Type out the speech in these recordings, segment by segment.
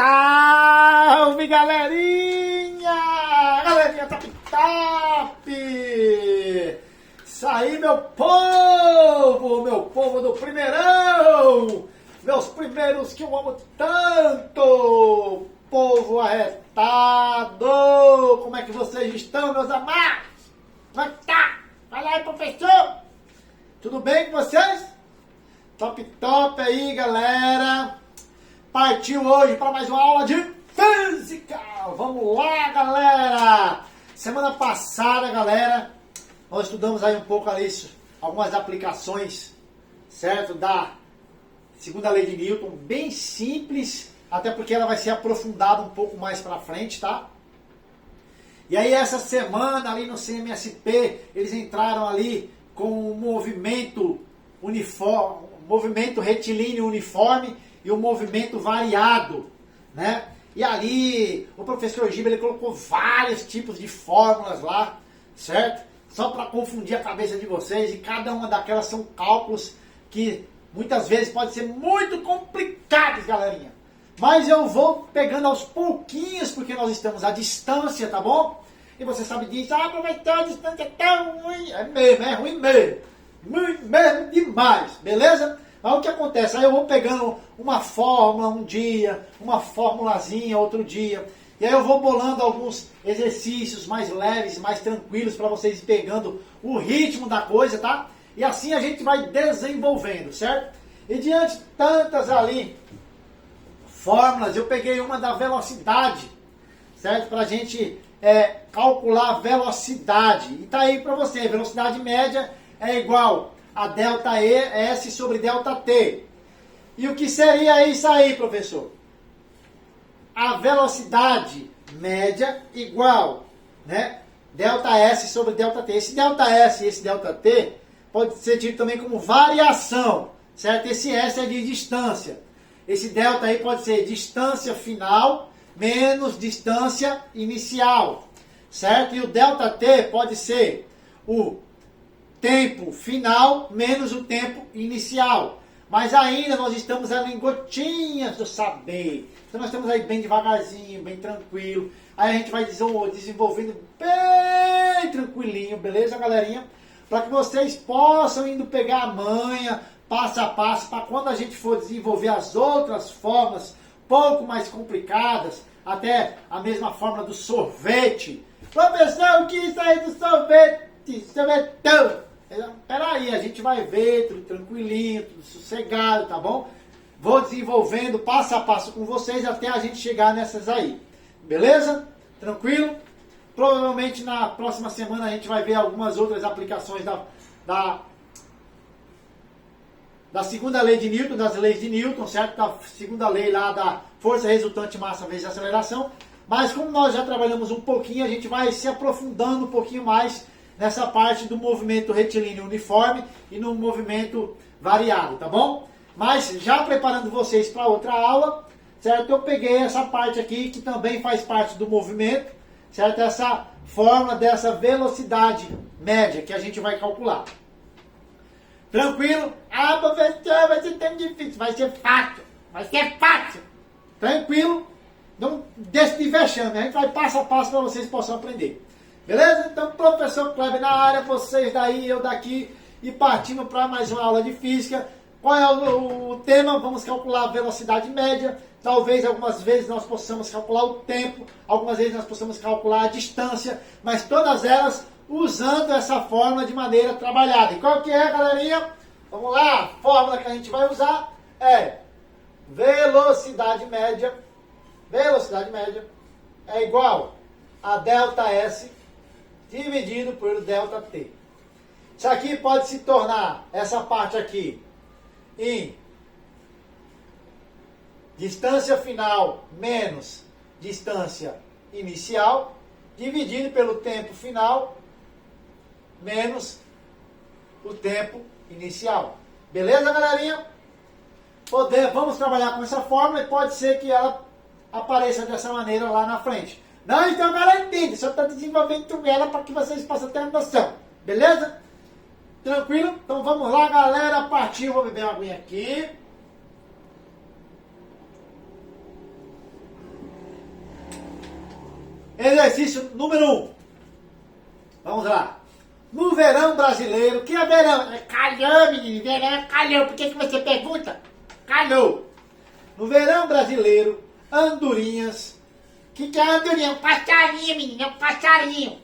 Salve, galerinha! Galerinha top top! Isso aí, meu povo do primeirão! Meus primeiros que eu amo tanto! Povo arretado! Como é que vocês estão, meus amados? Como é que tá? Fala aí, professor! Tudo bem com vocês? Top top aí, galera! Partiu hoje para mais uma aula de física! Vamos lá, galera! Semana passada, galera, nós estudamos aí um pouco ali algumas aplicações, certo? Da segunda lei de Newton, bem simples, até porque ela vai ser aprofundada um pouco mais para frente, tá? E aí essa semana ali no CMSP, eles entraram ali com um movimento uniforme, movimento retilíneo uniforme e um movimento variado, né? E ali o professor Giba, ele colocou vários tipos de fórmulas lá, certo? Só para confundir a cabeça de vocês, e cada uma daquelas são cálculos que muitas vezes podem ser muito complicados, galerinha. Mas eu vou pegando aos pouquinhos, porque nós estamos à distância, tá bom? E você sabe disso, professor, a distância é tão ruim. É mesmo, é ruim mesmo. Muito mesmo demais, beleza? Mas o que acontece? Aí eu vou pegando uma fórmula um dia, uma formulazinha outro dia, e aí eu vou bolando alguns exercícios mais leves, mais tranquilos, para vocês pegando o ritmo da coisa, tá? E assim a gente vai desenvolvendo, certo? E diante de tantas ali fórmulas, eu peguei uma da velocidade, certo? Para a gente calcular a velocidade. E tá aí para você, velocidade média é igual a delta E, S sobre delta T. E o que seria isso aí, professor? A velocidade média igual, né? Delta S sobre delta T. Esse delta S e esse delta T pode ser dito também como variação, certo? Esse S é de distância. Esse delta aí pode ser distância final menos distância inicial, certo? E o delta T pode ser o tempo final menos o tempo inicial. Mas ainda nós estamos ali em gotinhas do saber. Então nós estamos aí bem devagarzinho, bem tranquilo. Aí a gente vai desenvolvendo bem tranquilinho, beleza, galerinha? Para que vocês possam indo pegar a manha, passo a passo, para quando a gente for desenvolver as outras formas, pouco mais complicadas, até a mesma forma do sorvete. Professor, o que é isso aí do sorvete? Sorvetão! Peraí, a gente vai ver, tudo tranquilinho, tudo sossegado, tá bom? Vou desenvolvendo passo a passo com vocês até a gente chegar nessas aí. Beleza? Tranquilo? Provavelmente na próxima semana a gente vai ver algumas outras aplicações da segunda lei de Newton, das leis de Newton, certo? Da segunda lei lá da força resultante massa vezes aceleração. Mas como nós já trabalhamos um pouquinho, a gente vai se aprofundando um pouquinho mais nessa parte do movimento retilíneo uniforme e no movimento variado, tá bom? Mas já preparando vocês para outra aula, certo? Eu peguei essa parte aqui que também faz parte do movimento, certo? Essa fórmula dessa velocidade média que a gente vai calcular. Tranquilo? Ah, professor, vai ser tão difícil. Vai ser fácil. Vai ser fácil. Tranquilo? Não deixe de vexame. A gente vai passo a passo para vocês possam aprender. Beleza? Então, professor Kleber na área, vocês daí, eu daqui, e partimos para mais uma aula de física. Qual é o tema? Vamos calcular a velocidade média. Talvez algumas vezes nós possamos calcular o tempo, algumas vezes nós possamos calcular a distância, mas todas elas usando essa fórmula de maneira trabalhada. E qual que é, galerinha? Vamos lá, a fórmula que a gente vai usar é velocidade média é igual a delta S dividido por delta T. Isso aqui pode se tornar, essa parte aqui, em distância final menos distância inicial, dividido pelo tempo final menos o tempo inicial. Beleza, galerinha? Vamos trabalhar com essa fórmula e pode ser que ela apareça dessa maneira lá na frente. Não estou garantindo, só estou desenvolvendo ela para que vocês possam ter noção. Beleza? Tranquilo? Então vamos lá, galera. Partiu. Vou beber uma aguinha aqui. Exercício número 1. Vamos lá. No verão brasileiro, o que é verão? É calor, menino, verão é calor. Por que você pergunta? Calor. No verão brasileiro, andorinhas. O que é andorinha? É um passarinho, menino, é um passarinho.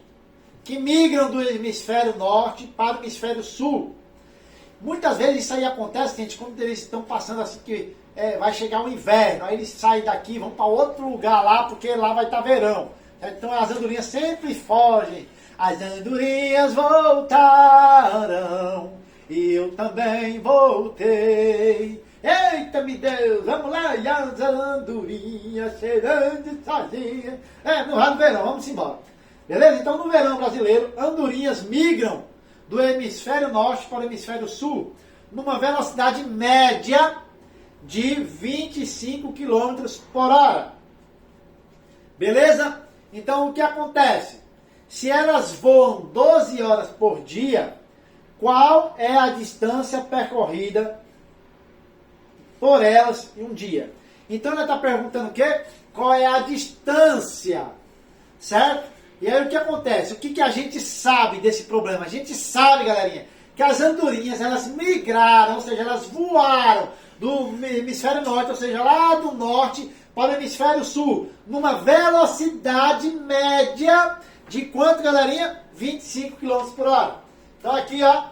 Que migram do hemisfério norte para o hemisfério sul. Muitas vezes isso aí acontece, gente, quando eles estão passando assim que vai chegar o inverno. Aí eles saem daqui e vão para outro lugar lá, porque lá vai estar verão. Então as andorinhas sempre fogem. As andorinhas voltarão e eu também voltei. Eita, meu Deus, vamos lá, e as andorinhas cheirando sozinhas. No ar do verão, vamos embora. Beleza? Então no verão brasileiro, andorinhas migram do hemisfério norte para o hemisfério sul numa velocidade média de 25 km por hora. Beleza? Então o que acontece? Se elas voam 12 horas por dia, qual é a distância percorrida por elas em um dia? Então ela está perguntando o quê? Qual é a distância, certo? E aí o que acontece? O que a gente sabe desse problema? A gente sabe, galerinha, que as andorinhas, elas migraram, ou seja, elas voaram do hemisfério norte, ou seja, lá do norte para o hemisfério sul, numa velocidade média de quanto, galerinha? 25 km por hora. Então aqui, ó,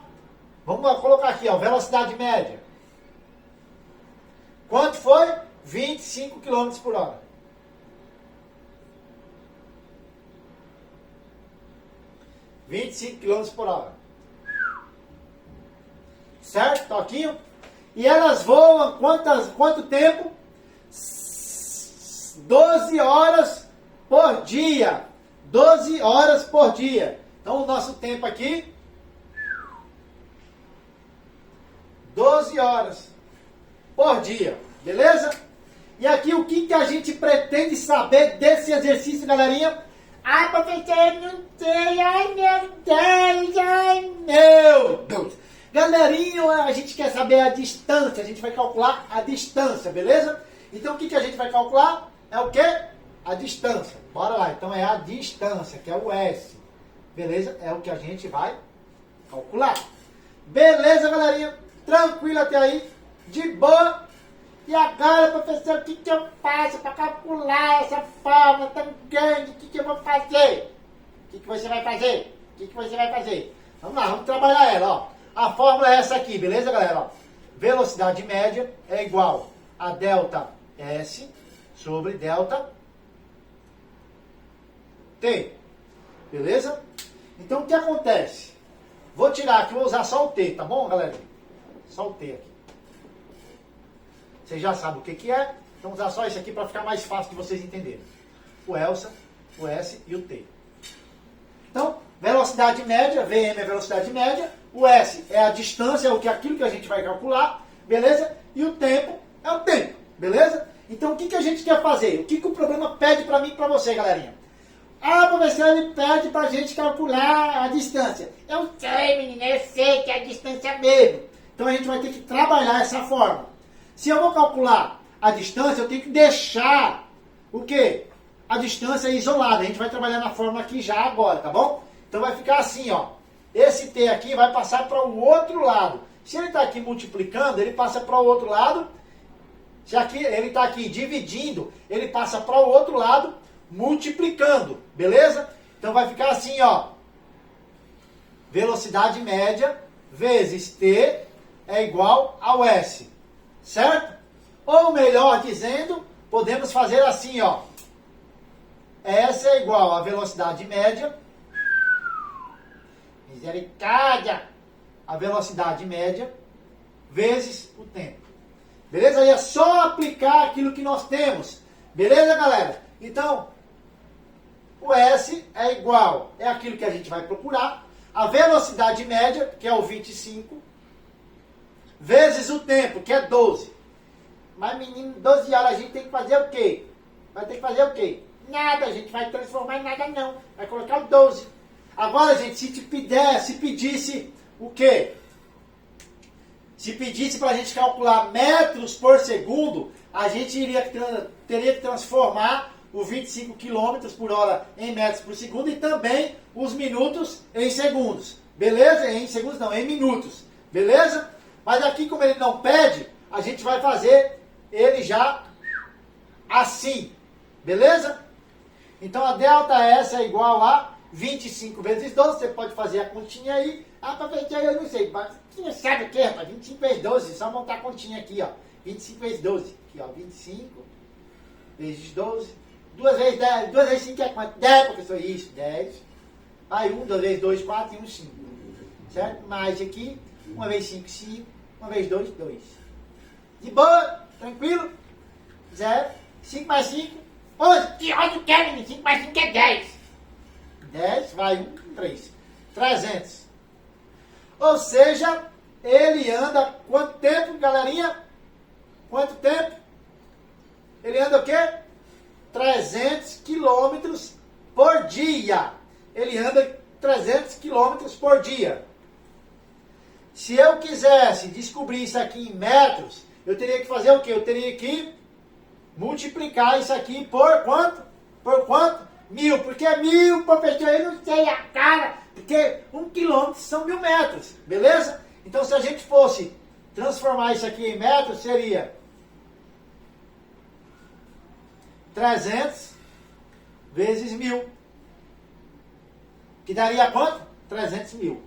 vamos colocar aqui, ó, velocidade média. Quanto foi? 25 km por hora. km por hora. Certo? Tá aqui. E elas voam quanto tempo? 12 horas por dia. 12 horas por dia. Então o nosso tempo aqui, 12 horas por dia. Beleza? E aqui o que a gente pretende saber desse exercício, galerinha? Ah, professor, eu não sei. Ai, meu Deus. Ai, meu Deus. Galerinha, a gente quer saber a distância. A gente vai calcular a distância, beleza? Então o que a gente vai calcular? É o quê? A distância. Bora lá. Então é a distância, que é o S. Beleza? É o que a gente vai calcular. Beleza, galerinha? Tranquilo até aí? De boa? E agora, professor, o que eu faço para calcular essa forma tão grande? O que eu vou fazer? O que você vai fazer? O que você vai fazer? Vamos lá, vamos trabalhar ela, ó. A fórmula é essa aqui, beleza, galera? Ó, velocidade média é igual a delta S sobre delta T. Beleza? Então, o que acontece? Vou tirar aqui, vou usar só o T, tá bom, galera? Só o T aqui. Vocês já sabem o que é, então vou usar só isso aqui para ficar mais fácil de vocês entenderem. O Elsa, o S e o T. Então, velocidade média, VM é velocidade média, o S é a distância, é aquilo que a gente vai calcular, beleza? E o tempo é o tempo, beleza? Então, o que a gente quer fazer? O que o problema pede para mim e para você, galerinha? Ah, professor, ele pede para a gente calcular a distância. Eu sei, menina, eu sei que é a distância mesmo. Então, a gente vai ter que trabalhar essa forma. Se eu vou calcular a distância, eu tenho que deixar o quê? A distância isolada. A gente vai trabalhar na fórmula aqui já agora, tá bom? Então vai ficar assim, ó. Esse T aqui vai passar para o outro lado. Se ele está aqui multiplicando, ele passa para o outro lado. Se aqui, ele está aqui dividindo, ele passa para o outro lado, multiplicando. Beleza? Então vai ficar assim, ó. Velocidade média vezes T é igual ao S. Certo? Ou melhor dizendo, podemos fazer assim, ó. S é igual a velocidade média. Misericórdia! A velocidade média vezes o tempo. Beleza? Aí é só aplicar aquilo que nós temos. Beleza, galera? Então, o S é igual, é aquilo que a gente vai procurar. A velocidade média, que é o 25, vezes o tempo, que é 12. Mas, menino, 12 horas a gente tem que fazer o quê? Vai ter que fazer o quê? Nada, a gente vai transformar em nada não. Vai colocar o 12. Agora, gente, se pedisse o quê? Se pedisse para a gente calcular metros por segundo, a gente teria que transformar os 25 km por hora em metros por segundo e também os minutos em segundos. Beleza? Em segundos não, em minutos. Beleza? Mas aqui, como ele não pede, a gente vai fazer ele já assim. Beleza? Então a ΔS é igual a 25 vezes 12. Você pode fazer a continha aí. Ah, professor, eu não sei. Mas você não sabe o que, rapaz? 25 vezes 12. Só montar a continha aqui, ó. 25 vezes 12. Aqui, ó. 25 vezes 12. 2 vezes 10. 2 vezes 5 é quanto? 10, professor. Isso, 10. Aí 1, 2 vezes 2, 4 e 1, 5. Certo? Mais aqui. 1 vezes 5, 5. 1 vezes 2, 2. De boa? Tranquilo? 0. 5 mais 5. 11. Que ódio que é, menino? 5 mais 5 é 10. 10, vai 1, 3. 300. Ou seja, ele anda quanto tempo, galerinha? Quanto tempo? Ele anda o quê? 300 quilômetros por dia. Ele anda 300 quilômetros por dia. Se eu quisesse descobrir isso aqui em metros, eu teria que fazer o quê? Eu teria que multiplicar isso aqui por quanto? Por quanto? 1000. Porque é 1000, professor, eu não sei a cara. Porque 1 quilômetro são 1000 metros. Beleza? Então, se a gente fosse transformar isso aqui em metros, seria 300 vezes 1000. Que daria quanto? 300 mil.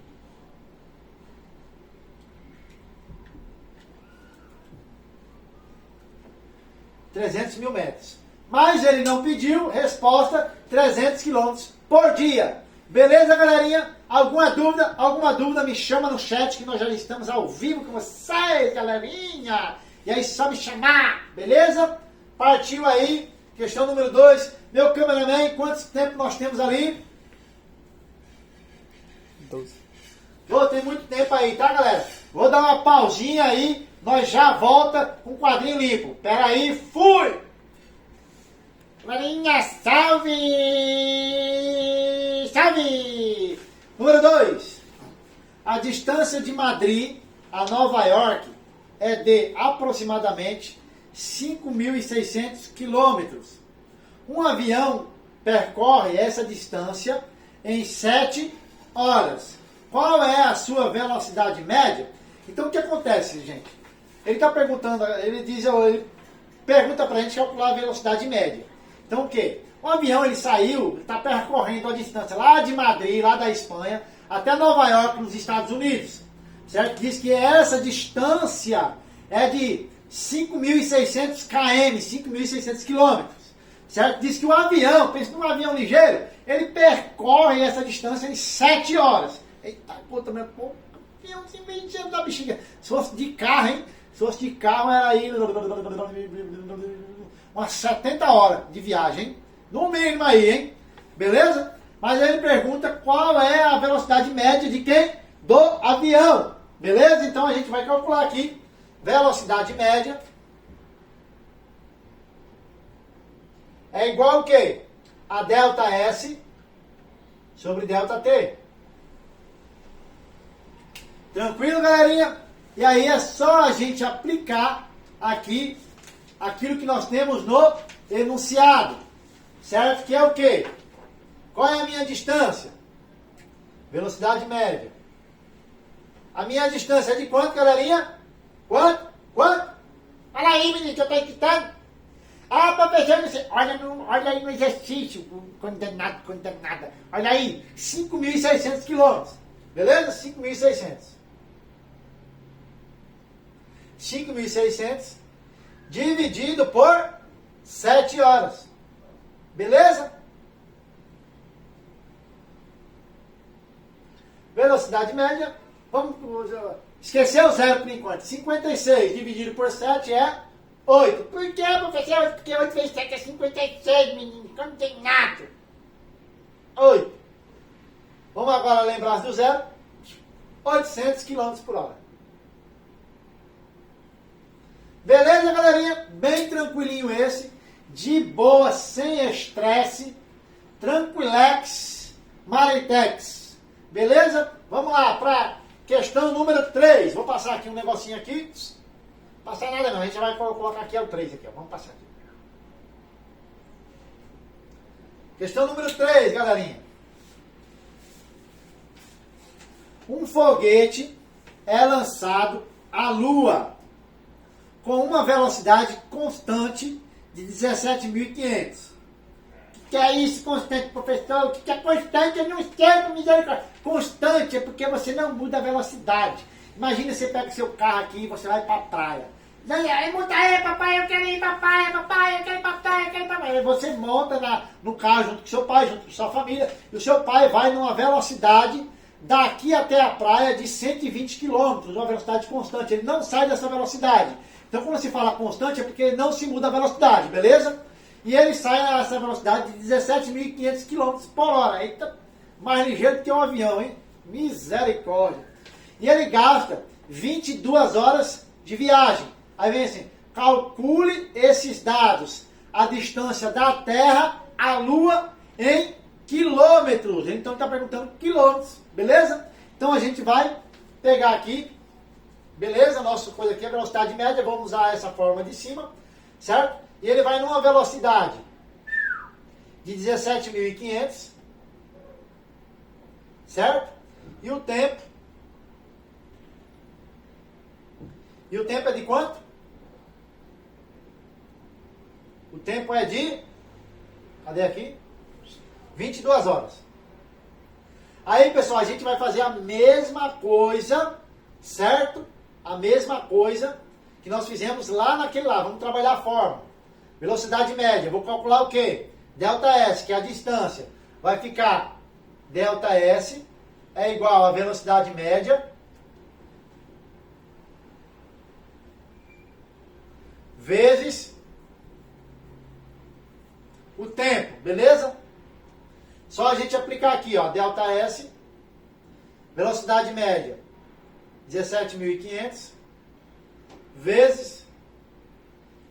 $300.000 metros. Mas ele não pediu, resposta, 300 quilômetros por dia. Beleza, galerinha? Alguma dúvida? Alguma dúvida, me chama no chat que nós já estamos ao vivo com vocês, galerinha. E aí, só me chamar, beleza? Partiu aí, questão número 2. Meu cameraman, quanto tempo nós temos ali? 12. Tem muito tempo aí, tá, galera? Vou dar uma pausinha aí, nós já volta com o quadrinho limpo. Pera aí, fui! Galerinha, salve! Salve! Número 2. A distância de Madrid a Nova York é de aproximadamente 5.600 quilômetros. Um avião percorre essa distância em 7 horas. Qual é a sua velocidade média? Então o que acontece, gente? Ele está perguntando, ele pergunta para a gente calcular a velocidade média. Então o que? O avião ele saiu, está percorrendo a distância lá de Madrid, lá da Espanha, até Nova York, nos Estados Unidos. Certo? Diz que essa distância é de 5.600 km, 5.600 quilômetros. Certo? Diz que o avião, pensa num avião ligeiro, ele percorre essa distância em 7 horas. Eita, puta, meu pô, aviãozinho bem ligeiro da bexiga. Se fosse de carro, hein? Se fosse de carro, era aí umas 70 horas de viagem, hein? No mínimo aí, hein? Beleza? Mas ele pergunta qual é a velocidade média de quem? Do avião. Beleza? Então a gente vai calcular aqui. Velocidade média é igual ao quê? A ΔS sobre ΔT. Tranquilo, galerinha? E aí é só a gente aplicar aqui aquilo que nós temos no enunciado. Certo? Que é o quê? Qual é a minha distância? Velocidade média. A minha distância é de quanto, galerinha? Quanto? Quanto? Fala aí, menino, que eu estou escutando. Ah, professor, não sei. Olha aí no exercício, condenada. Olha aí, 5.600 quilômetros. Beleza? 5.600. 5.600 dividido por 7 horas. Beleza? Velocidade média. Vamos esquecer o zero por enquanto. 56 dividido por 7 é 8. Por que, professor? Porque 8 vezes 7 é 56, menino. Não tem nada. 8. Vamos agora lembrar do zero. 800 km por hora. Beleza, galerinha? Bem tranquilinho esse. De boa, sem estresse. Tranquilex. Maritex. Beleza? Vamos lá para questão número 3. Vou passar aqui um negocinho aqui. Passar nada não, a gente vai colocar aqui o 3 aqui, ó. Vamos passar aqui. Questão número 3, galerinha. Um foguete é lançado à Lua com uma velocidade constante de 17.500. O que é isso, constante, professor? O que é constante? Eu não sei, misericórdia. Constante é porque você não muda a velocidade. Imagina você pega o seu carro aqui e você vai pra praia. Aí muda aí, papai, eu quero ir pra praia, papai, eu quero ir pra praia, eu quero ir pra praia. Aí você monta no carro junto com seu pai, junto com sua família, e o seu pai vai numa velocidade daqui até a praia de 120 km, uma velocidade constante. Ele não sai dessa velocidade. Então quando se fala constante é porque não se muda a velocidade, beleza? E ele sai a essa velocidade de 17.500 km por hora. Eita, mais ligeiro que um avião, hein? Misericórdia. E ele gasta 22 horas de viagem. Aí vem assim, calcule esses dados. A distância da Terra à Lua em quilômetros. Então está perguntando quilômetros, beleza? Então a gente vai pegar aqui, beleza? Nossa coisa aqui é velocidade média. Vamos usar essa forma de cima, certo? E ele vai numa velocidade de 17.500, certo? E o tempo é de quanto? O tempo é de, cadê aqui? 22 horas. Aí, pessoal, a gente vai fazer a mesma coisa, certo? A mesma coisa que nós fizemos lá naquele lá. Vamos trabalhar a forma. Velocidade média, vou calcular o quê? ΔS, que é a distância. Vai ficar ΔS é igual a velocidade média vezes o tempo, beleza? Só a gente aplicar aqui, ó, ΔS, velocidade média 17.500 vezes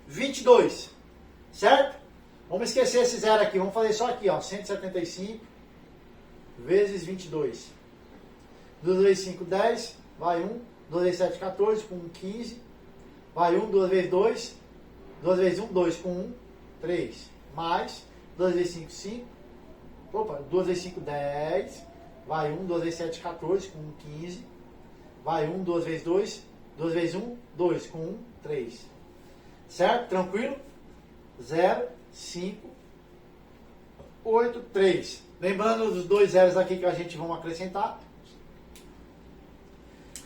22. Certo? Vamos esquecer esse zero aqui. Vamos fazer só aqui, ó. 175 vezes 22. 2 vezes 5, 10. Vai 1. 2 vezes 7, 14. Com 1, 15. Vai 1. 2 vezes 2. 2 vezes 1, 2. Com 1, 3. Mais. 2 vezes 5, 5. Opa. 2 vezes 5, 10. Vai 1. 2 vezes 7, 14. Com 1, 15. Vai 1. 2 vezes 2. 2 vezes 1, 2. Com 1, 3. Certo? Tranquilo? 0, 5, 8, 3. Lembrando dos dois zeros aqui que a gente vai acrescentar.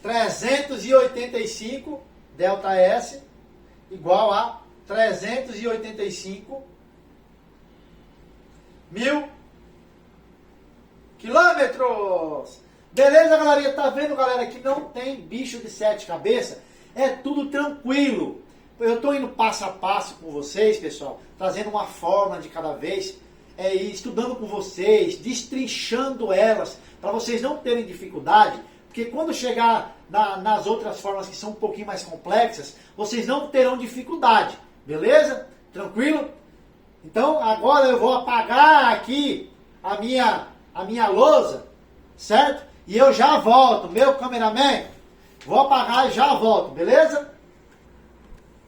385 ΔS igual a 385 mil quilômetros. Beleza, galerinha? Tá vendo, galera, que não tem bicho de 7 cabeças? É tudo tranquilo. Eu estou indo passo a passo com vocês, pessoal, trazendo uma forma de cada vez, estudando com vocês, destrinchando elas, para vocês não terem dificuldade, porque quando chegar nas outras formas que são um pouquinho mais complexas, vocês não terão dificuldade, beleza? Tranquilo? Então, agora eu vou apagar aqui a minha lousa, certo? E eu já volto, meu cameraman, vou apagar e já volto, beleza?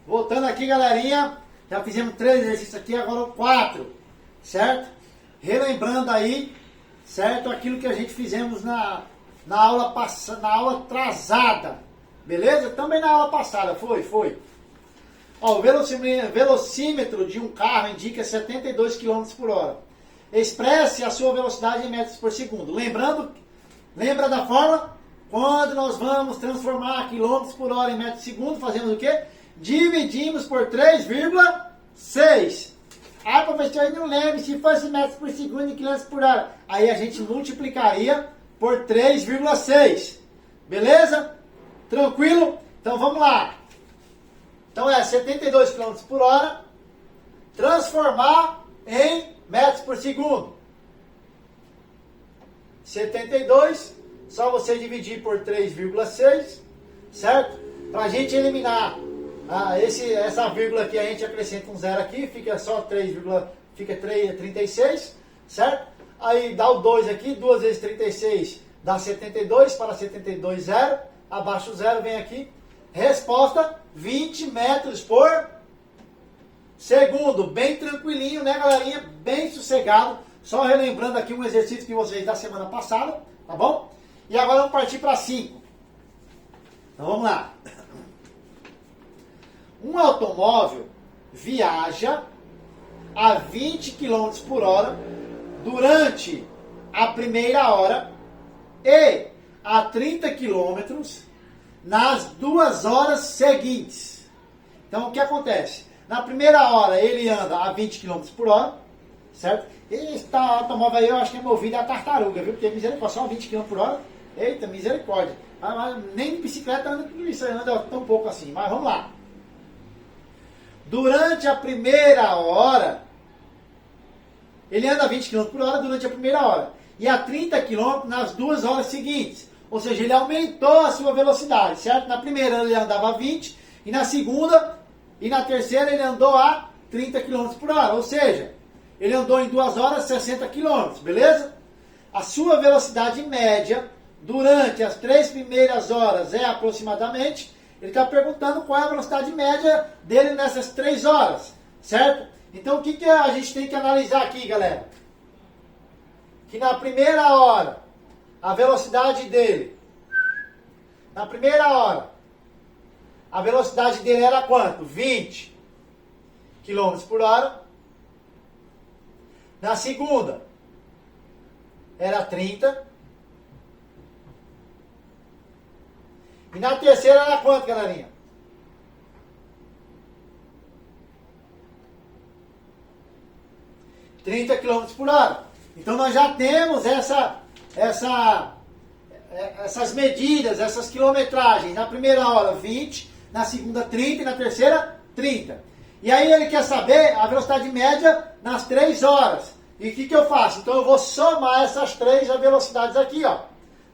Voltando aqui, galerinha, já fizemos 3 exercícios aqui, agora 4, certo? Relembrando aí, certo, aquilo que a gente fizemos na aula atrasada, beleza? Também na aula passada, foi. Ó, o velocímetro de um carro indica 72 km por hora. Expresse a sua velocidade em metros por segundo. Lembra da forma? Quando nós vamos transformar quilômetros por hora em metros por segundo, fazemos o quê? Dividimos por 3,6. Ah, professor, eu não lembro se fosse metros por segundo e quilômetros por hora. Aí a gente multiplicaria por 3,6. Beleza? Tranquilo? Então vamos lá. Então é 72 km por hora. Transformar em metros por segundo. 72. Só você dividir por 3,6. Certo? Para a gente eliminar essa vírgula aqui, a gente acrescenta um zero aqui, fica só 36, certo? Aí dá o 2 aqui, 2 vezes 36 dá 72, para 72, 0, abaixo o 0 vem aqui, resposta 20 metros por segundo, bem tranquilinho, né, galerinha? Bem sossegado, Só relembrando aqui um exercício que vocês da semana passada, tá bom? E agora vamos partir para 5. Então vamos lá. Um automóvel viaja a 20 km por hora durante a primeira hora e a 30 km nas 2 horas seguintes. Então o que acontece? Na primeira hora ele anda a 20 km por hora, certo? Esse automóvel aí eu acho que é movido a tartaruga, viu? Porque misericórdia, só 20 km por hora. Eita, misericórdia. Mas nem de bicicleta anda tudo isso, anda tão pouco assim. Mas vamos lá. Durante a primeira hora, ele anda a 20 km por hora durante a primeira hora. E a 30 km nas 2 horas seguintes. Ou seja, ele aumentou a sua velocidade, certo? Na primeira ele andava a 20, e na segunda e na terceira ele andou a 30 km por hora. Ou seja, ele andou em 2 horas 60 km, beleza? A sua velocidade média durante as 3 primeiras horas é aproximadamente, ele está perguntando qual é a velocidade média dele nessas 3 horas, certo? Então o que a gente tem que analisar aqui, galera? Que na primeira hora, a velocidade dele, na primeira hora, a velocidade dele era quanto? 20 km por hora. Na segunda, era 30. E na terceira era quanto, galerinha? 30 km por hora. Então nós já temos essas medidas, essas quilometragens. Na primeira hora 20, na segunda 30 e na terceira 30. E aí ele quer saber a velocidade média nas 3 horas. E o que eu faço? Então eu vou somar essas 3 velocidades aqui, ó.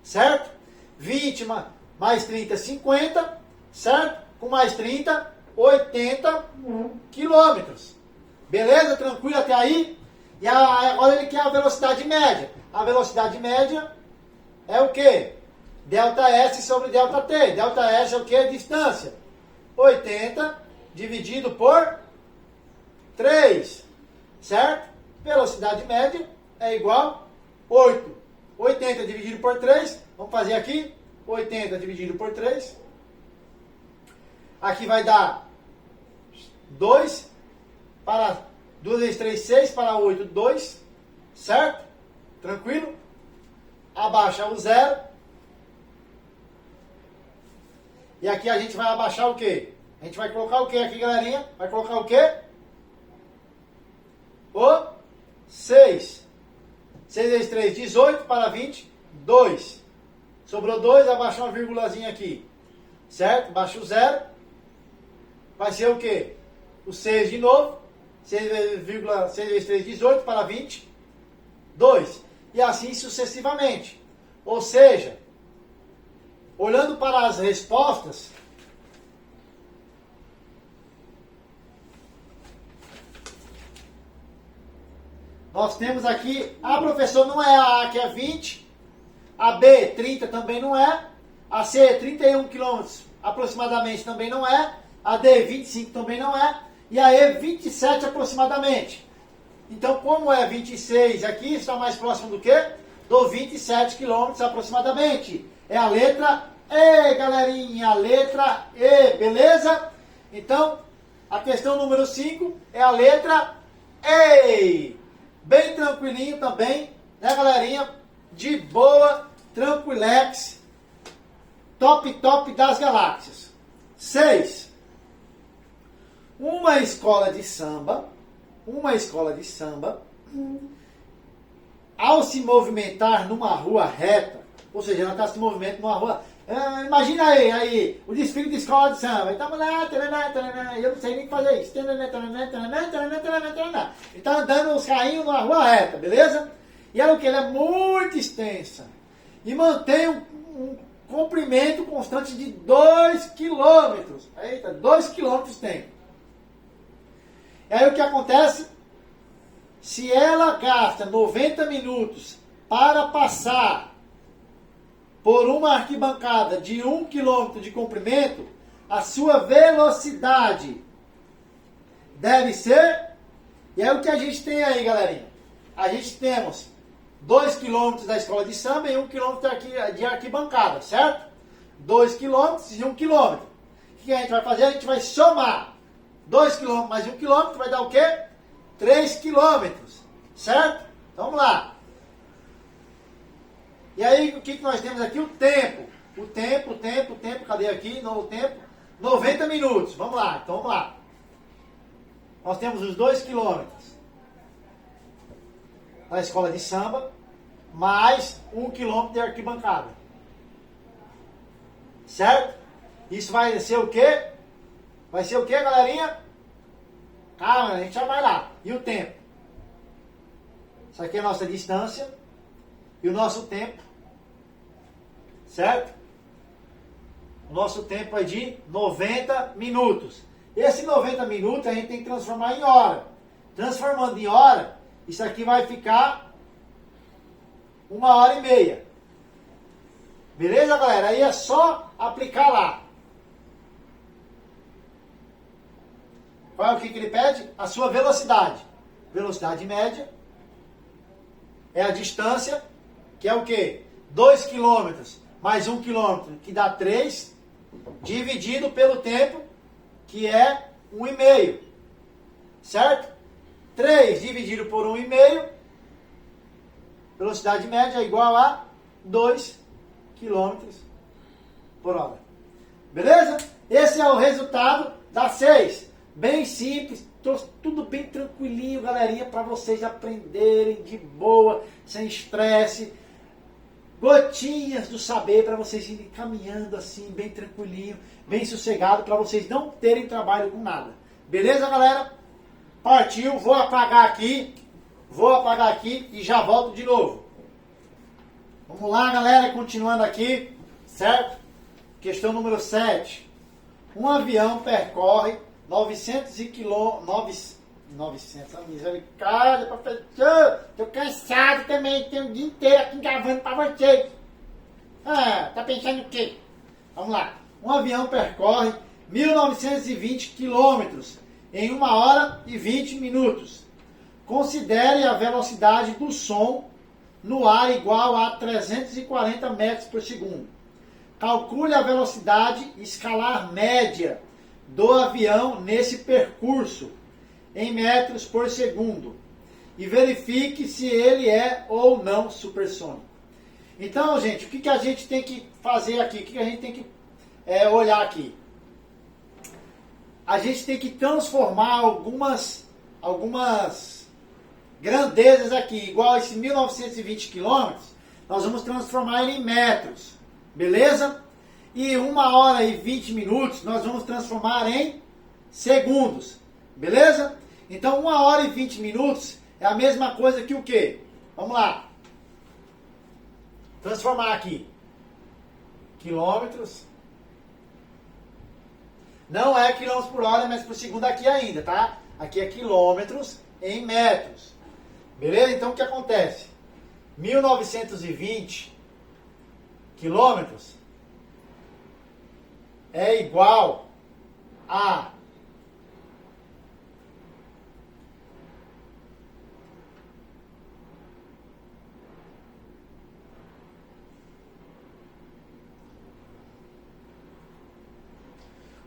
Certo? 20 mais 30, 50. Certo? Com mais 30, 80 quilômetros. Beleza? Tranquilo até aí? E agora ele quer a velocidade média. A velocidade média é o quê? Delta S sobre delta T. Delta S é o quê? Distância. 80 dividido por 3. Certo? Velocidade média é igual a 8. 80 dividido por 3. Vamos fazer aqui. 80 dividido por 3. Aqui vai dar 2 para 2 vezes 3, 6, para 8, 2, certo? Tranquilo? Abaixa o 0. E aqui a gente vai abaixar o quê? A gente vai colocar o quê aqui, galerinha? Vai colocar o quê? O 6. 6 vezes 3, 18, para 20, 2. Sobrou 2, abaixa uma vírgulazinha aqui. Certo? Baixa o 0. Vai ser o quê? O 6 de novo. 6 vezes 3, 18 para 20, 2. E assim sucessivamente. Ou seja, olhando para as respostas, nós temos aqui, professor, não é a A que é 20, a B 30 também não é, a C 31 km aproximadamente também não é, a D 25 também não é, e a E 27 aproximadamente. Então, como é 26 aqui, está mais próximo do que? Do 27 km aproximadamente. É a letra E, galerinha, a letra E, beleza? Então, a questão número 5 é a letra E. Bem tranquilinho também, né, galerinha? De boa, tranquilex, top das galáxias. 6. Uma escola de samba, ao se movimentar numa rua reta, ou seja, ela está se movimentando numa rua. Imagina aí, o desfile de escola de samba. Estamos lá, eu não sei nem fazer isso. Ele está andando os carrinhos numa rua reta, beleza? E ela o que? Ela é muito extensa. E mantém um comprimento constante de 2 quilômetros. Eita, 2 quilômetros tem. E aí o que acontece? Se ela gasta 90 minutos para passar por uma arquibancada de 1 km de comprimento, a sua velocidade deve ser... E é o que a gente tem aí, galerinha. a gente temos 2 quilômetros da escola de samba e 1 quilômetro de arquibancada, certo? 2 quilômetros e 1 quilômetro. O que a gente vai fazer? A gente vai somar 2 quilômetros mais 1 quilômetro, vai dar o quê? 3 quilômetros, certo? Então, vamos lá. E aí, o que nós temos aqui? O tempo. O tempo, cadê aqui? No tempo, 90 minutos. Vamos lá, então vamos lá. Nós temos os 2 quilômetros da escola de samba, mais 1 quilômetro de arquibancada. Certo? Isso vai ser o quê? Vai ser o quê, galerinha? Calma, a gente já vai lá. E o tempo? Isso aqui é a nossa distância e o nosso tempo. Certo? O nosso tempo é de 90 minutos. Esse 90 minutos a gente tem que transformar em hora. Transformando em hora, isso aqui vai ficar 1h30. Beleza, galera? Aí é só aplicar lá. Qual é o que ele pede? A sua velocidade. Velocidade média é a distância, que é o quê? 2 quilômetros mais 1 quilômetro, que dá 3, dividido pelo tempo, que é 1,5. Certo? 3 dividido por 1,5, velocidade média é igual a 2 quilômetros por hora. Beleza? Esse é o resultado da 6. Bem simples, tudo bem tranquilinho, galerinha, para vocês aprenderem de boa, sem estresse. Gotinhas do saber para vocês irem caminhando assim, bem tranquilinho, bem sossegado, para vocês não terem trabalho com nada. Beleza, galera? Partiu, vou apagar aqui e já volto de novo. Vamos lá, galera, continuando aqui, certo? Questão número 7. Um avião percorre 900 quilômetros, misericórdia, professor, tô cansado também, tenho o dia inteiro aqui gravando para vocês. Tá pensando o quê? Vamos lá. Um avião percorre 1920 quilômetros em 1h20. Considere a velocidade do som no ar igual a 340 metros por segundo. Calcule a velocidade escalar média do avião nesse percurso em metros por segundo e verifique se ele é ou não supersônico. Então, gente, o que a gente tem que fazer aqui? O que a gente tem que olhar aqui? A gente tem que transformar algumas grandezas aqui, igual a esse 1920 quilômetros, nós vamos transformar ele em metros, beleza? E 1h20 nós vamos transformar em segundos, beleza? Então 1h20 é a mesma coisa que o quê? Vamos lá. Transformar aqui. Quilômetros. Não é quilômetros por hora, mas por segundo aqui ainda, tá? Aqui é quilômetros em metros. Beleza? Então o que acontece? 1920 quilômetros é igual a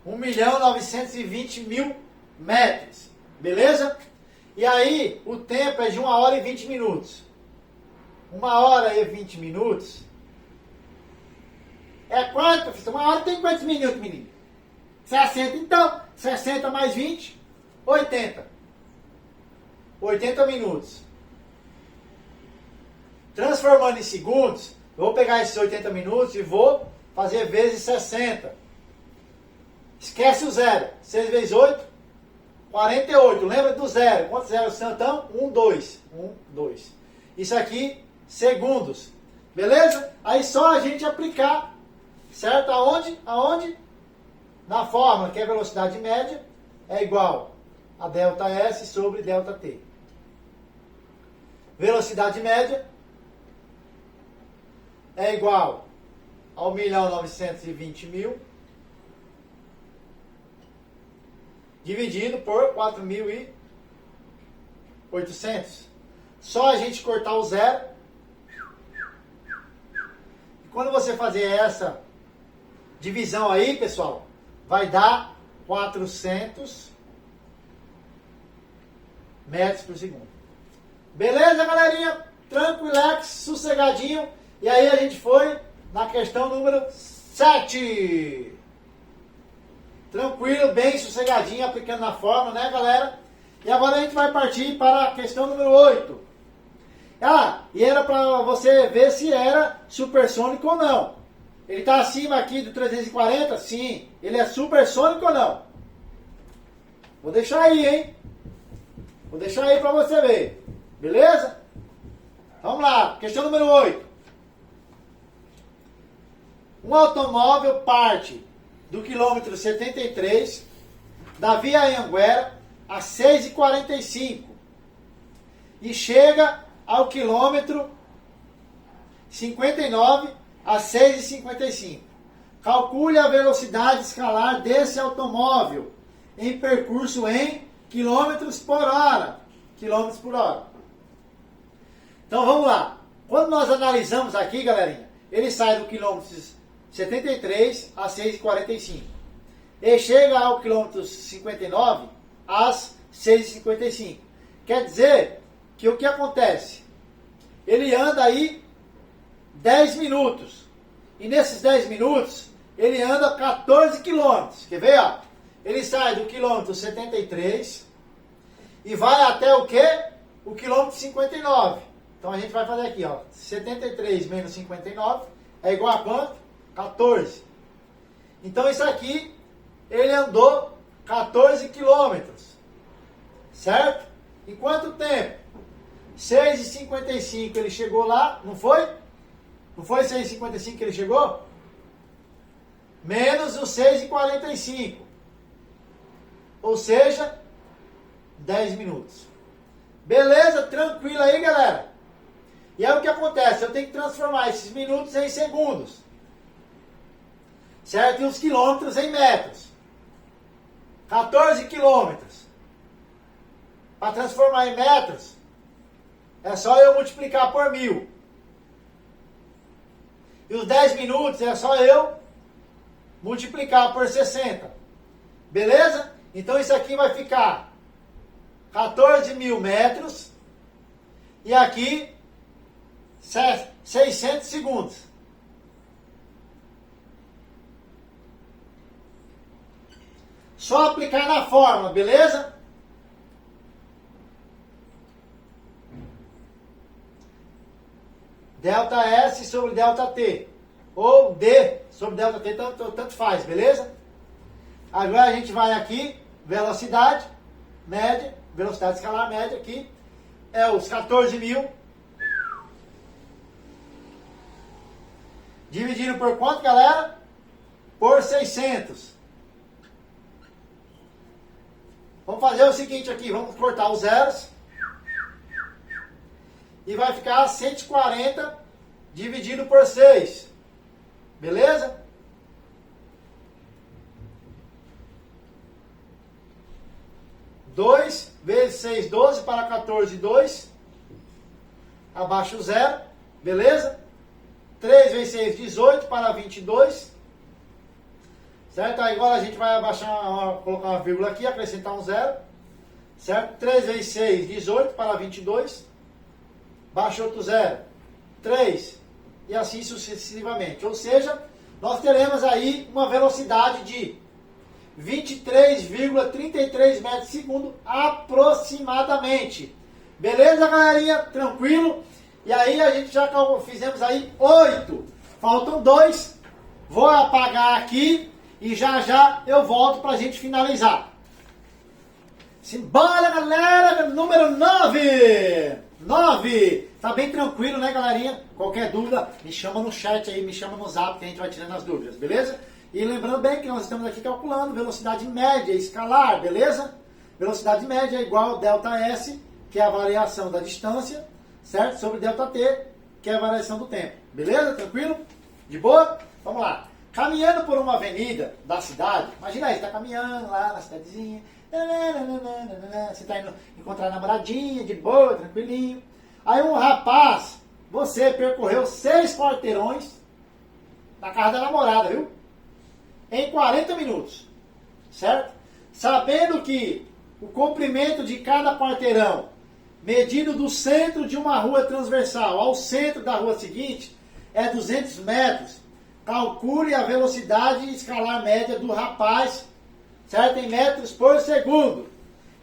1.920.000 metros. Beleza? E aí, o tempo é de 1h20. 1h20 é quanto, professor? 1 hora tem quantos minutos, menino? 60. Então, 60 mais 20, 80. 80 minutos. Transformando em segundos, eu vou pegar esses 80 minutos e vou fazer vezes 60. Esquece o zero. 6 vezes 8, 48. Lembra do zero. Quantos zeros são então? 1, 2. 1, 2. Isso aqui, segundos. Beleza? Aí só a gente aplicar. Certo? Aonde? Aonde? Na fórmula, que é a velocidade média, é igual a ΔS sobre ΔT. Velocidade média é igual ao 1.920.000 dividido por 4.800. Só a gente cortar o zero. E quando você fazer essa divisão aí, pessoal, vai dar 400 metros por segundo. Beleza, galerinha? Tranquilex, sossegadinho. E aí a gente foi na questão número 7. Tranquilo, bem sossegadinho, aplicando na forma, né, galera? E agora a gente vai partir para a questão número 8. Ah, e era para você ver se era supersônico ou não. Ele está acima aqui do 340? Sim. Ele é supersônico ou não? Vou deixar aí, hein? Vou deixar aí para você ver. Beleza? Vamos lá. Questão número 8. Um automóvel parte do quilômetro 73 da Via Anhanguera a 6h45 e chega ao quilômetro 59 a 6h55. Calcule a velocidade escalar desse automóvel em percurso em quilômetros por hora. Quilômetros por hora. Então vamos lá. Quando nós analisamos aqui, galerinha, ele sai do quilômetro 73 a 6h45. Ele chega ao quilômetro 59 às 6h55. Quer dizer que o que acontece? Ele anda aí 10 minutos. E nesses 10 minutos, ele anda 14 quilômetros. Quer ver? Ó? Ele sai do quilômetro 73 e vai até o quê? O quilômetro 59. Então a gente vai fazer aqui, ó. 73 menos 59 é igual a quanto? 14. Então isso aqui, ele andou 14 quilômetros. Certo? Em quanto tempo? 6h55 ele chegou lá, não foi? Não foi 6h55 que ele chegou? Menos os 6h45. Ou seja, 10 minutos. Beleza? Tranquilo aí, galera? E aí o que acontece? Eu tenho que transformar esses minutos em segundos. Certo? E os quilômetros em metros. 14 quilômetros. Para transformar em metros, é só eu multiplicar por 1000. E os 10 minutos é só eu multiplicar por 60. Beleza? Então isso aqui vai ficar 14.000 metros. E aqui 600 segundos. Só aplicar na fórmula, beleza? Delta S sobre delta T. Ou D sobre delta T, tanto faz, beleza? Agora a gente vai aqui, velocidade média, velocidade escalar média aqui, é os 14.000. Dividido por quanto, galera? Por 600. Vamos fazer o seguinte aqui, vamos cortar os zeros. E vai ficar 140 dividido por 6. Beleza? Dois vezes 6, 12 para 14, 2. Abaixo o zero. Beleza? 3 vezes 6, 18 para 22. Certo? Aí agora a gente vai abaixar, colocar uma vírgula aqui, acrescentar um zero. Certo? 3 vezes 6, 18 para 22. Baixa outro zero. 3. E assim sucessivamente. Ou seja, nós teremos aí uma velocidade de 23,33 metros por segundo aproximadamente. Beleza, galerinha? Tranquilo? E aí a gente já fizemos aí 8. Faltam 2. Vou apagar aqui e já eu volto pra gente finalizar. Simbora, galera! Número 9! 9! Tá bem tranquilo, né, galerinha? Qualquer dúvida, me chama no chat aí, me chama no zap que a gente vai tirando as dúvidas, beleza? E lembrando bem que nós estamos aqui calculando velocidade média escalar, beleza? Velocidade média é igual a ΔS, que é a variação da distância, certo? Sobre ΔT, que é a variação do tempo. Beleza? Tranquilo? De boa? Vamos lá. Caminhando por uma avenida da cidade, imagina aí, você está caminhando lá na cidadezinha, você está indo encontrar a namoradinha, de boa, tranquilinho. Aí um rapaz, você percorreu 6 quarteirões na casa da namorada, viu? Em 40 minutos, certo? Sabendo que o comprimento de cada quarteirão, medido do centro de uma rua transversal ao centro da rua seguinte, é 200 metros. Calcule a velocidade escalar média do rapaz, certo? Em metros por segundo.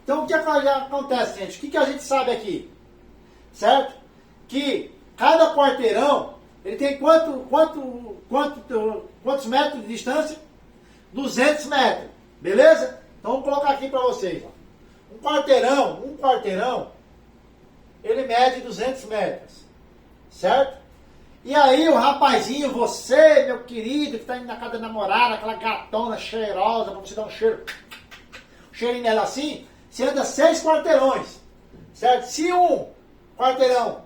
Então, o que acontece, gente? O que a gente sabe aqui? Certo? Que cada quarteirão, ele tem quantos metros de distância? 200 metros. Beleza? Então, vamos colocar aqui para vocês. Ó. Um quarteirão, ele mede 200 metros. Certo? E aí o rapazinho, você, meu querido, que está indo na casa da namorada, aquela gatona cheirosa, pra você dar um cheirinho nela assim, você anda 6 quarteirões, certo? Se um quarteirão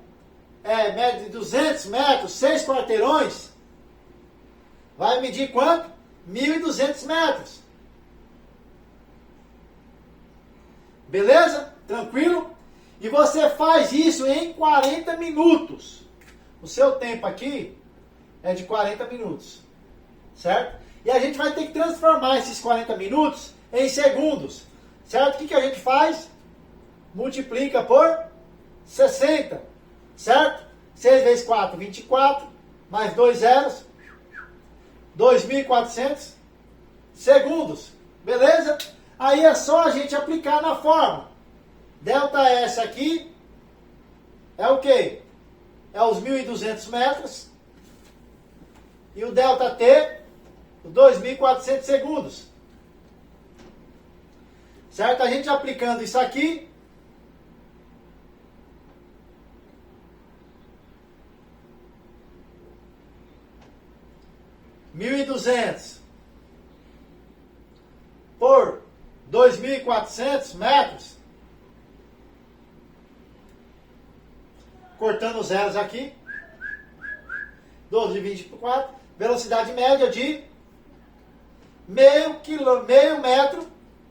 mede 200 metros, 6 quarteirões, vai medir quanto? 1.200 metros. Beleza? Tranquilo? E você faz isso em 40 minutos. O seu tempo aqui é de 40 minutos, certo? E a gente vai ter que transformar esses 40 minutos em segundos, certo? O que a gente faz? Multiplica por 60, certo? 6 vezes 4, 24, mais 2 zeros, 2.400 segundos, beleza? Aí é só a gente aplicar na fórmula. Delta S aqui é o quê? É os 1.200 metros. E o delta T, os 2.400 segundos. Certo? A gente aplicando isso aqui. (1.200) por 2.400 metros. Cortando os zeros aqui. 12 dividido por 4. Velocidade média de meio metro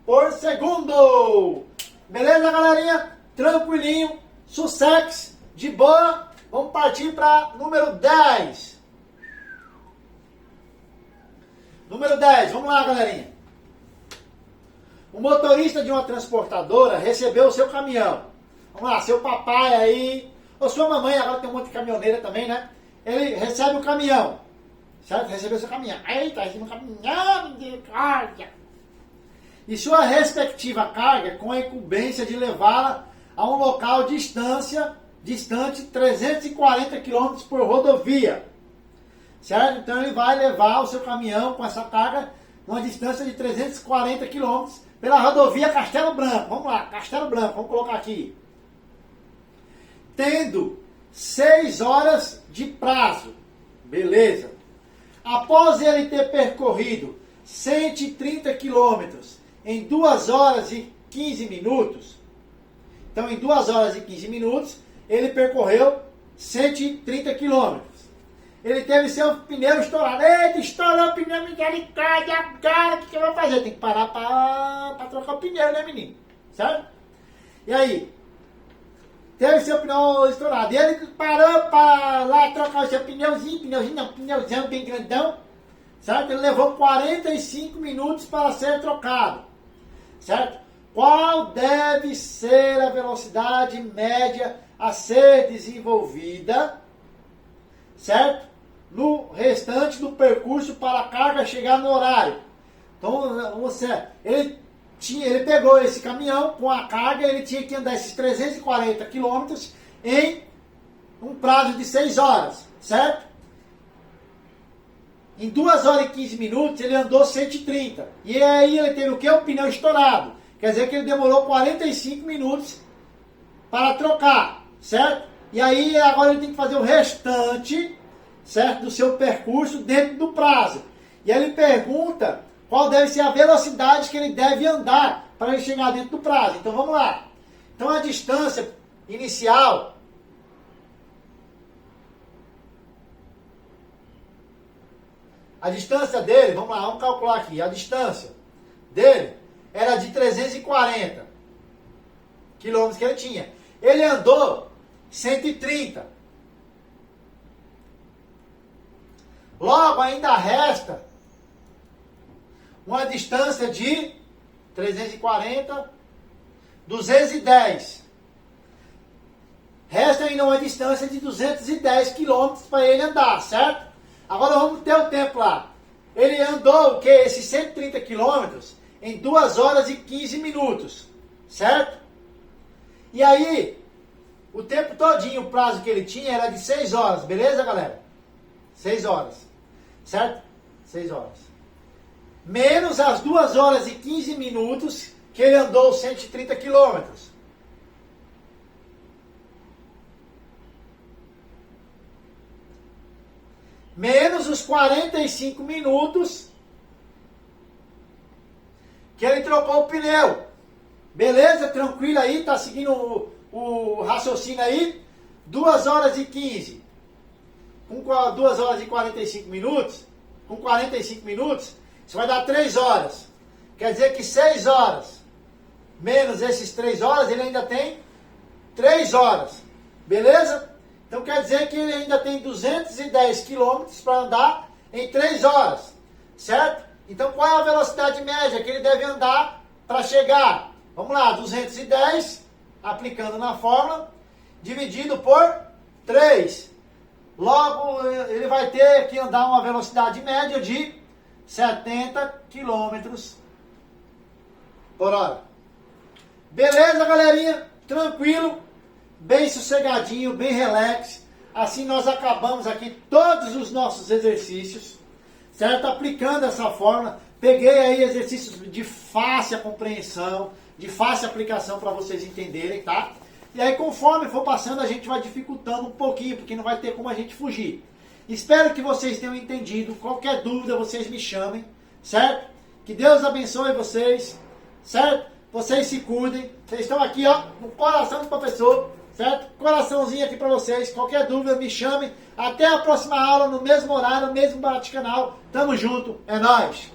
por segundo. Beleza, galerinha? Tranquilinho. Sucesso. De boa. Vamos partir para número 10. Número 10. Vamos lá, galerinha. O motorista de uma transportadora recebeu o seu caminhão. Vamos lá, seu papai aí... Ou sua mamãe, agora tem um monte de caminhoneira também, né? Ele recebe o caminhão. Certo? Recebeu seu caminhão. Eita, recebeu um caminhão de carga. E sua respectiva carga com a incumbência de levá-la a um local distante 340 km por rodovia. Certo? Então ele vai levar o seu caminhão com essa carga uma distância de 340 km pela rodovia Castelo Branco. Vamos lá, Castelo Branco, vamos colocar aqui. Tendo 6 horas de prazo. Beleza. Após ele ter percorrido 130 quilômetros em 2 horas e 15 minutos. Então, em 2 horas e 15 minutos, ele percorreu 130 quilômetros. Ele teve seu pneu estourado. Eita, estourou o pneu, misericórdia, agora o que eu vou fazer? Tem que parar para trocar o pneu, né, menino? Certo? E aí? Teve seu pneu estourado. E ele parou para lá trocar o seu pneuzão bem grandão. Certo? Ele levou 45 minutos para ser trocado. Certo? Qual deve ser a velocidade média a ser desenvolvida, certo? No restante do percurso para a carga chegar no horário. Então, ele pegou esse caminhão com a carga, ele tinha que andar esses 340 quilômetros em um prazo de 6 horas, certo? Em 2 horas e 15 minutos ele andou 130. E aí ele teve o quê? O pneu estourado. Quer dizer que ele demorou 45 minutos para trocar, certo? E aí agora ele tem que fazer o restante, certo, do seu percurso dentro do prazo. E aí ele pergunta qual deve ser a velocidade que ele deve andar para ele chegar dentro do prazo. Então vamos lá. Então a distância inicial dele, vamos lá, vamos calcular aqui. A distância dele era de 340 quilômetros que ele tinha. Ele andou 130. Logo, ainda resta uma distância de 340, 210. Resta ainda uma distância de 210 quilômetros para ele andar, certo? Agora vamos ter o tempo lá. Ele andou o que? Esses 130 quilômetros em 2 horas e 15 minutos, certo? E aí, o tempo todinho, o prazo que ele tinha era de 6 horas, beleza, galera? 6 horas, certo? 6 horas. Menos as 2 horas e 15 minutos que ele andou 130 quilômetros. Menos os 45 minutos que ele trocou o pneu. Beleza? Tranquilo aí? Tá seguindo o raciocínio aí? 2 horas e 15. Com 2 horas e 45 minutos, com 45 minutos, isso vai dar 3 horas. Quer dizer que 6 horas, menos esses 3 horas, ele ainda tem 3 horas. Beleza? Então quer dizer que ele ainda tem 210 quilômetros para andar em 3 horas. Certo? Então qual é a velocidade média que ele deve andar para chegar? Vamos lá, 210, aplicando na fórmula, dividido por 3. Logo, ele vai ter que andar uma velocidade média de 70 quilômetros por hora. Beleza, galerinha? Tranquilo, bem sossegadinho, bem relax. Assim nós acabamos aqui todos os nossos exercícios, certo? Aplicando essa fórmula. Peguei aí exercícios de fácil compreensão, de fácil aplicação para vocês entenderem, tá? E aí, conforme for passando, a gente vai dificultando um pouquinho, porque não vai ter como a gente fugir. Espero que vocês tenham entendido. Qualquer dúvida, vocês me chamem, certo? Que Deus abençoe vocês, certo? Vocês se cuidem. Vocês estão aqui, ó, no coração do professor, certo? Coraçãozinho aqui para vocês. Qualquer dúvida, me chamem. Até a próxima aula, no mesmo horário, no mesmo bate-canal. Tamo junto. É nóis!